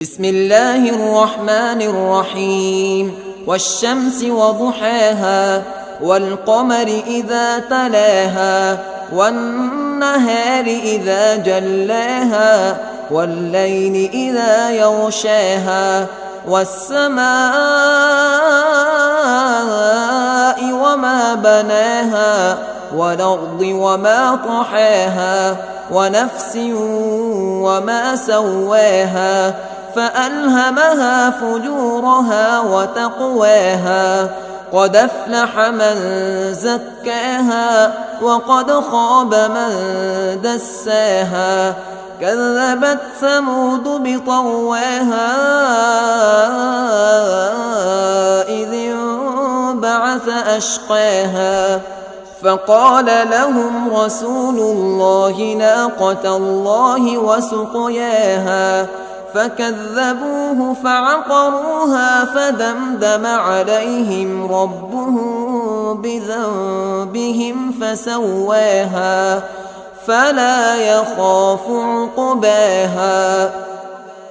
بسم الله الرحمن الرحيم والشمس وضحاها والقمر إذا تلاها والنهار إذا جلاها والليل إذا يغشاها والسماء وما بناها والأرض وما طحاها ونفس وما سواها فألهمها فجورها وتقواها قد أفلح من زكاها وقد خاب من دساها كذبت ثمود بطغواها إذ انبعث أشقاها فقال لهم رسول الله ناقة الله وسقياها فكذبوه فعقروها فدمدم عليهم ربهم بذنبهم فسواها فلا يخاف عقباها.